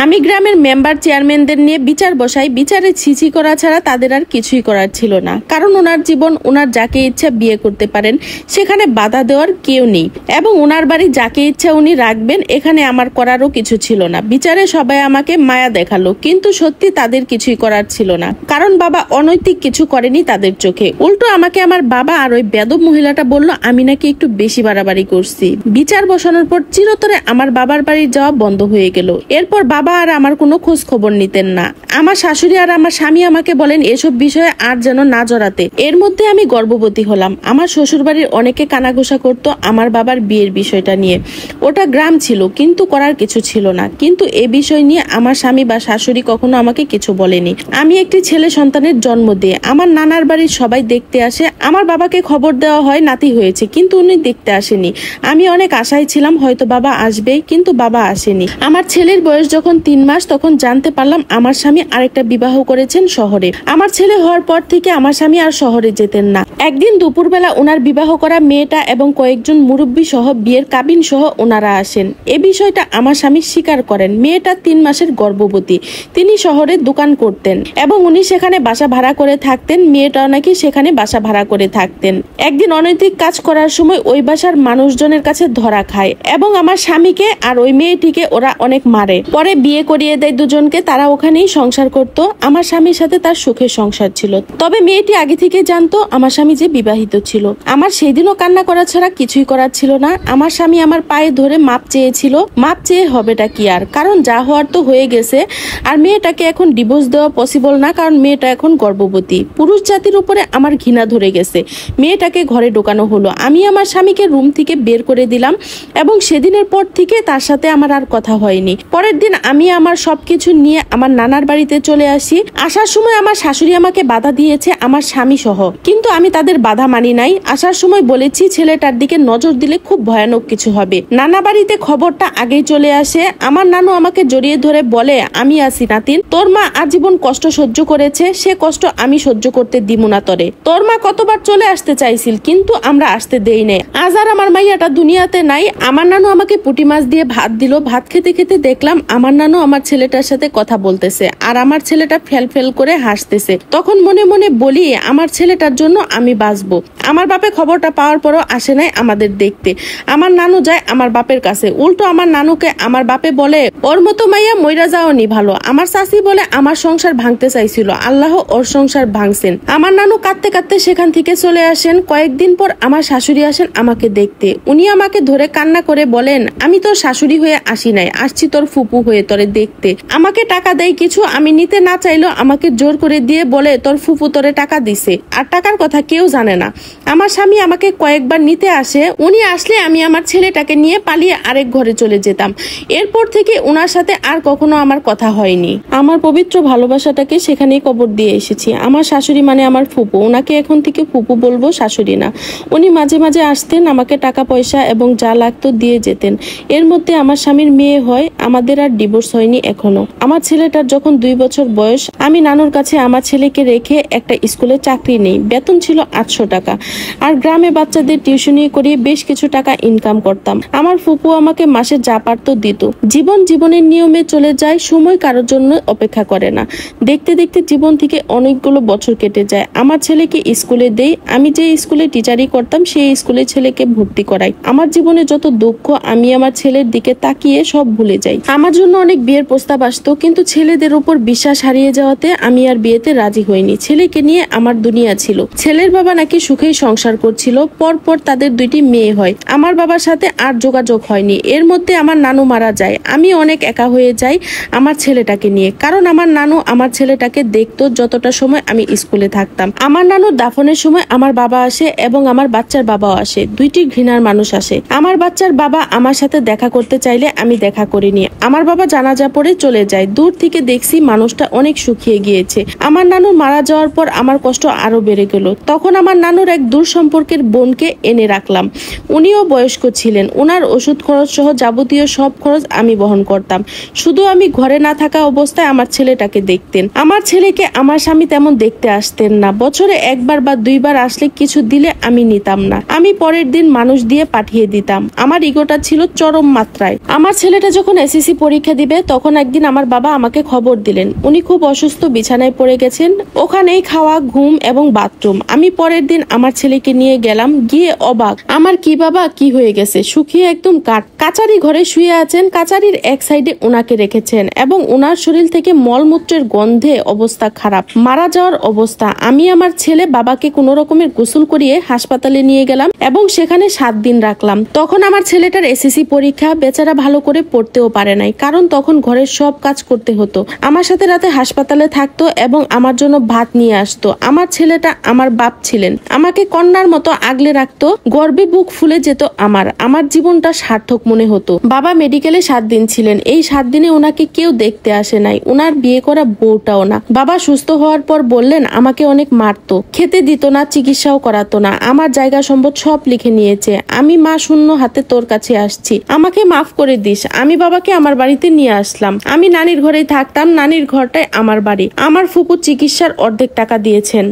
আমি গ্রামের মেম্বার চেয়ারম্যানদের নিয়ে বিচার বসাই, বিচারে ছিছি করা ছাড়া তাদের আর কিছুই করার ছিল না। কারণ ওনার জীবন, ওনার যাকে ইচ্ছা বিয়ে করতে পারেন, সেখানে বাধা দেওয়ার কেউ নেই, এবং ওনার বাড়ি যাকে ইচ্ছা উনি রাখবেন, এখানে আমার করারও কিছু ছিল না। বিচারে সবাই আমাকে মায়া দেখালো, কিন্তু সত্যি তাদের কিছুই করার ছিল না, কারণ বাবা অনৈতিক কিছু করেনি তাদের চোখে। উল্টো আমাকে আমার বাবা আর ওই বেদব মহিলাটা বলল আমি নাকি একটু বেশি বাড়াবাড়ি করছি। বিচার বসানোর পর চিরতরে আমার বাবার বাড়ি যাওয়া বন্ধ হয়ে গেল। এরপর বাবা আর আমার কোনো খোঁজ খবর নিতেন না। আমার শাশুড়ি আর আমার স্বামী আমাকে বলেন এসব বিষয়ে আর যেন না জড়াতে। এর মধ্যে আমি গর্ভবতী হলাম। আমার শ্বশুর বাড়ির অনেকে কানাঘোষা করতো আমার বাবার বিয়ের বিষয়টা নিয়ে। ওটা গ্রাম ছিল, কিন্তু করার কিছু ছিল না। কিন্তু এ বিষয় নিয়ে আমার স্বামী বা শাশুড়ি কখনো আমাকে কিছু বলেনি। আমি একটি ছেলে সন্তানের জন্ম দিয়ে আমার নানার বাড়ির সবাই দেখতে আসে। আমার বাবাকে খবর দেওয়া হয় নাতি হয়েছে, কিন্তু উনি দেখতে আসেনি। আমি অনেক আশায় ছিলাম হয়তো বাবা আসবেই, কিন্তু বাবা আসেনি। আমার ছেলের বয়স যখন 3 মাস, তখন জানতে পারলাম আমার স্বামী আরেকটা বিবাহ করেছেন শহরে। আমার ছেলে হওয়ার পর থেকে আমার স্বামী আর শহরে যেতেন না। একদিন দুপুরবেলা ওনার বিবাহ করা মেয়েটা এবং কয়েকজন মুরব্বী সহ বিয়ের কাবিন সহ ওনারা আসেন। এ বিষয়টা আমার স্বামী স্বীকার করেন। মেয়েটা 3 মাসের গর্ভবতী। তিনি শহরে দোকান করতেন এবং উনি সেখানে বাসা ভাড়া করে থাকতেন। মেয়েটাও নাকি সেখানে বাসা ভাড়া করে থাকতেন। একদিন অনৈতিক কাজ করার সময় ওই বাসার মানুষজনের কাছে ধরা খায় এবং আমার স্বামীকে আর ওই মেয়েটিকে ওরা অনেক মারে। পরে বিয়ে করিয়ে দেয় দুজনকে। তারা ওখানেই সংসার করত। আমার স্বামীর সাথে তার সুখের সংসার ছিল। তবে মেয়েটি আগে থেকে জানতো আমার স্বামী যে বিবাহিত ছিল। আমার সেই দিনও কান্না করা ছাড়া কিছুই করার ছিল না। আমার স্বামী আমার পায়ে ধরে মাপ চেয়েছিল। মাপ চেয়ে হবেটা কি আর, কারণ যা হওয়ার তো হয়ে গেছে। আর মেয়েটাকে এখন ডিভোর্স দেওয়া পসিবল না, কারণ মেয়েটা এখন গর্ভবতী। পুরুষ জাতির উপরে আমার ঘৃণা ধরে গেছে। মেয়েটাকে ঘরে ঢোকানো হলো। আমি আমার স্বামীকে রুম থেকে বের করে দিলাম এবং সেদিনের পর থেকে তার সাথে আমার আর কথা হয়নি। পরের দিন আমি আমার সবকিছু নিয়ে আমার নানার বাড়িতে চলে আসি। আসার সময় আমার শাশুড়ি আমাকে বাধা দিয়েছে, আমার স্বামী সহ, কিন্তু আমি তাদের বাধা মানি নাই। আসার সময় বলেছি ছেলেটার দিকে নজর দিলে খুব ভয়ানক কিছু হবে। নানা বাড়িতে খবরটা আগেই চলে আসে। আমার নানু আমাকে জড়িয়ে ধরে বলে আমি আছি নাতিন, তোর মা আজীবন কষ্ট সহ্য করেছে, সে কষ্ট আমি সহ্য করতে দিব না তরে। তোর মা কতবার চলে আসতে চাইছিল, কিন্তু আমরা আসতে দেই নাই। আজ আর আমার মাইয়াটা দুনিয়াতে নাই। আমার নানু আমাকে পুঁটি মাছ দিয়ে ভাত দিল। ভাত খেতে খেতে দেখলাম আমার নানু আমার ছেলেটার সাথে কথা বলতেছে আর আমার ছেলেটা ফেল ফেল করে হাসতেছে। তখন মনে মনে বলি আমার ছেলেটার জন্য আমি বাঁচবো। আমার বাপে খবরটা পাওয়ার পরও আসে নাই আমাদের দেখতে। আমার নানু যায় আমার বাপের কাছে। উল্টো আমার নানুকে আমার বাপে বলে ওর মতো মাইয়া মইরা যাওনি ভালো। আমার শাশি বলে আমার সংসার ভাঙতে চাইছিল, আল্লাহ ওর সংসার ভাঙছেন। আমার নানু কাঁদতে কাঁদতে সেখান থেকে চলে আসেন। কয়েকদিন পর আমার শাশুড়ি আসেন আমাকে দেখতে। উনি আমাকে ধরে কান্না করে বলেন আমি তোর শাশুড়ি হয়ে আসি নাই, আসছি তোর ফুপু হয়ে তোরে দেখতে। আমাকে টাকা দেয় কিছু, আমি নিতে না চাইলেও আমাকে জোর করে দিয়ে বলে তোর ফুপু তোরে টাকা দিছে, আর টাকার কথা কেউ জানে না। আমার স্বামী আমাকে কয়েকবার নিতে আসে। উনি আসলে আমি আমার ছেলেটাকে নিয়ে পালিয়ে আরেক ঘরে চলে যেতাম। এরপর থেকে ওনার সাথে আর কখনো আমার কথা হয়নি। আমার পবিত্র ভালোবাসাটাকে সেখানেই কবর দিয়ে এসেছি। আমার শাশুড়ি মানে আমার ফুপু, ওনাকে এখন থেকে ফুপু বলবো, শাশুড়ি না। উনি মাঝে মাঝে আসতেন, আমাকে টাকা পয়সা এবং যা লাগতো দিয়ে যেতেন। এর মধ্যে আমার স্বামীর মেয়ে হয়, আমাদের আর ডিভোর্স হয়নি এখনো। আমার ছেলেটার যখন 2 বছর বয়স, আমি নানুর কাছে আমার ছেলেকে রেখে একটা স্কুলে চাকরি নেই। বেতন ছিল 800 টাকা। আর গ্রামে বাচ্চাদের টিউশনি করিয়ে বেশ কিছু টাকা ইনকাম করতাম। আমার ফুপু আমাকে মাসে যা পারতো দিত। জীবনের নিয়মে চলে যায়, সময় কারোর জন্য অপেক্ষা করে না। দেখতে দেখতে জীবন থেকে অনেকগুলো বছর কেটে যায়। আমার ছেলেকে স্কুলে দেই। আমি যে স্কুলে টিচারই করতাম সেই স্কুলে ছেলেকে ভর্তি করাই। আমার জীবনে যত দুঃখ আমি আমার ছেলের দিকে তাকিয়ে সব ভুলে যাই। আমার জন্য অনেক বিয়ের প্রস্তাব আসতো, কিন্তু ছেলেদের উপর বিশ্বাস হারিয়ে যাওয়াতে আমি আর বিয়েতে রাজি হইনি। ছেলেকে নিয়ে আমার দুনিয়া ছিল। ছেলের বাবা নাকি সুখেই সংসার করছিল। পরপর তাদের 2টি মেয়ে হয়। আমার বাবার সাথে আর যোগাযোগ হয়নি। এর মধ্যে আমার নানু মারা যায়। আমি অনেক একা হয়ে যাই আমার ছেলেটাকে নিয়ে, কারণ আমার নানু আমার ছেলেটাকে দেখতো যতটা সময় আমি স্কুলে থাকতাম। আমার নানুর দাফনের সময় আমার বাবা আসে এবং আমার বাচ্চার বাবাও আসে। 2টি ঘৃণার মানুষ আসে। আমার বাচ্চার বাবা আমার সাথে দেখা করতে চাইলে আমি দেখা করিনি। আমার বাবা জানাজা পড়ে চলে যায়। দূর থেকে দেখছি মানুষটা অনেক শুকিয়ে গিয়েছে। আমার নানু মারা যাওয়ার পর আমার কষ্ট আরো বেড়ে গেল। তখন আমার নানুর এক দূর সম্পর্কের বোনকে এনে রাখলাম। উনিও বয়স্ক ছিলেন। ওনার ওষুধ খরচ সহ যাবতীয় সব খরচ আমি বহন করতাম। শুধু আমি ঘরে না থাকা অবস্থায় আমার ছেলেটাকে দেখতেন। আমার ছেলেকে আমার স্বামী তেমন দেখতে আসতেন না। বছরে 1বার বা 2বার আসলে কিছু দিলে আমি নিতাম না। আমি পরের দিন মানুষ দিয়ে পাঠিয়ে দিতাম। আমার ইগোটা ছিল চরম মাত্রায়। আমার ছেলেটা যখন এসএসসি পরীক্ষা দিবে ভেবে তখন একদিন আমার বাবা আমাকে খবর দিলেন উনি খুব অসুস্থ, বিছানায় পড়ে গেছেন। ওখানেই খাওয়া, ঘুম এবং বাথরুম। আমি পরের দিন আমার ছেলেকে নিয়ে গেলাম, গিয়ে অবাক, আমার কি বাবা কি হয়ে গেছে, শুকিয়ে একদম কাঠ। কাচারি ঘরে শুয়ে আছেন, কাচারির এক সাইডে ওনাকে রেখেছেন এবং ওনার শরীর থেকে মলমূত্রের গন্ধে অবস্থা খারাপ, মারা যাওয়ার অবস্থা। আমি আমার ছেলে বাবাকে কোন রকমের গোসল করিয়ে হাসপাতালে নিয়ে গেলাম এবং সেখানে 7 দিন রাখলাম। তখন আমার ছেলেটার এসএসসি পরীক্ষা, বেচারা ভালো করে পড়তেও পারে নাই, কারণ তখন ঘরের সব কাজ করতে হতো। আমার সাথে রাতে হাসপাতালে থাকতো এবং আমার জন্য ভাত নিয়ে আসতো। আমার ছেলেটা আমার বাপ ছিলেন, আমাকে কন্যার মতো আগলে রাখতো, গর্বে বুক ফুলে যেত আমার জীবনটা সার্থক মনে হতো। বাবা মেডিকেলে 7 দিন ছিলেন, এই 7 দিনে ওনাকে কেউ দেখতে আসে নাই, ওনার বিয়ে করা বউটাও না। বাবা সুস্থ হওয়ার পর বললেন আমাকে অনেক মারতো, খেতে দিত না, চিকিৎসাও করাতো না, আমার জায়গা সম্পদ সব লিখে নিয়েছে। আমি মা শূন্য হাতে তোর কাছে আসছি, আমাকে মাফ করে দিস। আমি বাবাকে আমার বাড়িতে নিয়ে আসলাম। আমি নানির ঘরেই থাকতাম, নানির ঘরটাই আমার বাড়ি। আমার ফুপু চিকিৎসার অর্ধেক টাকা দিয়েছেন।